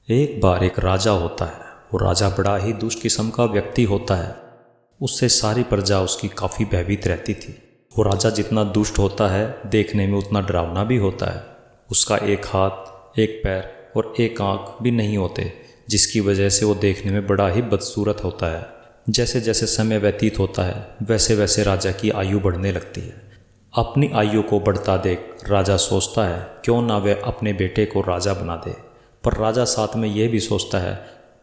एक बार एक राजा होता है। वो राजा बड़ा ही दुष्ट किस्म का व्यक्ति होता है। उससे सारी प्रजा उसकी काफ़ी भयभीत रहती थी। वो राजा जितना दुष्ट होता है देखने में उतना डरावना भी होता है। उसका एक हाथ, एक पैर और एक आँख भी नहीं होते, जिसकी वजह से वो देखने में बड़ा ही बदसूरत होता है। जैसे जैसे समय व्यतीत होता है वैसे वैसे राजा की आयु बढ़ने लगती है। अपनी आयु को बढ़ता देख राजा सोचता है क्यों ना वह अपने बेटे को राजा बना दे। पर राजा साथ में यह भी सोचता है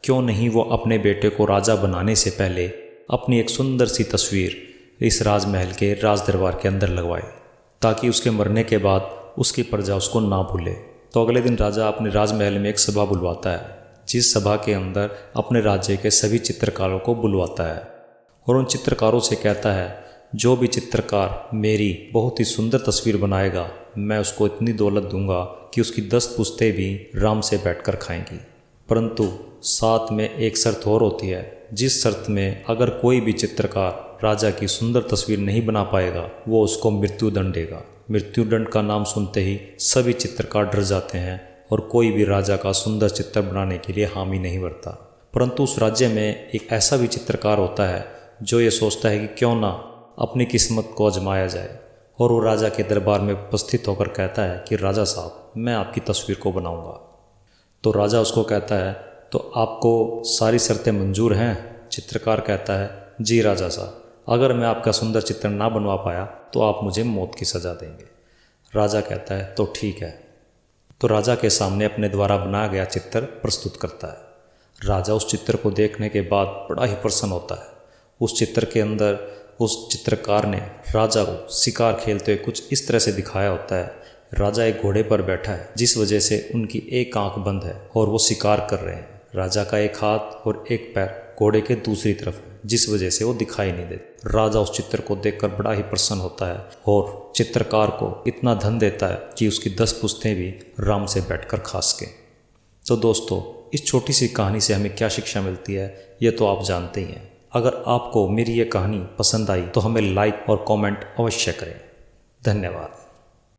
क्यों नहीं वो अपने बेटे को राजा बनाने से पहले अपनी एक सुंदर सी तस्वीर इस राजमहल के राज दरबार के अंदर लगवाए, ताकि उसके मरने के बाद उसकी प्रजा उसको ना भूले। तो अगले दिन राजा अपने राजमहल में एक सभा बुलवाता है, जिस सभा के अंदर अपने राज्य के सभी चित्रकारों को बुलवाता है और उन चित्रकारों से कहता है जो भी चित्रकार मेरी बहुत ही सुंदर तस्वीर बनाएगा मैं उसको इतनी दौलत दूंगा कि उसकी 10 पुश्तें भी आराम से बैठकर खाएंगी। परंतु साथ में एक शर्त और होती है, जिस शर्त में अगर कोई भी चित्रकार राजा की सुंदर तस्वीर नहीं बना पाएगा वो उसको मृत्युदंड देगा। मृत्युदंड का नाम सुनते ही सभी चित्रकार डर जाते हैं और कोई भी राजा का सुंदर चित्र बनाने के लिए हामी नहीं भरता। परंतु उस राज्य में एक ऐसा भी चित्रकार होता है जो ये सोचता है कि क्यों ना अपनी किस्मत को आजमाया जाए, और वो राजा के दरबार में उपस्थित होकर कहता है कि राजा साहब मैं आपकी तस्वीर को बनाऊंगा। तो राजा उसको कहता है तो आपको सारी शर्तें मंजूर हैं? चित्रकार कहता है जी राजा साहब, अगर मैं आपका सुंदर चित्र ना बनवा पाया तो आप मुझे मौत की सज़ा देंगे। राजा कहता है तो ठीक है। तो राजा के सामने अपने द्वारा बनाया गया चित्र प्रस्तुत करता है। राजा उस चित्र को देखने के बाद बड़ा ही प्रसन्न होता है। उस चित्र के अंदर उस चित्रकार ने राजा को शिकार खेलते हुए कुछ इस तरह से दिखाया होता है। राजा एक घोड़े पर बैठा है, जिस वजह से उनकी एक आंख बंद है और वो शिकार कर रहे हैं। राजा का एक हाथ और एक पैर घोड़े के दूसरी तरफ है, जिस वजह से वो दिखाई नहीं देते। राजा उस चित्र को देखकर बड़ा ही प्रसन्न होता है और चित्रकार को इतना धन देता है कि उसकी 10 पुश्तें भी आराम से बैठकर खा सकें। तो दोस्तों, इस छोटी सी कहानी से हमें क्या शिक्षा मिलती है ये तो आप जानते ही हैं। अगर आपको मेरी ये कहानी पसंद आई तो हमें लाइक और कमेंट अवश्य करें। धन्यवाद।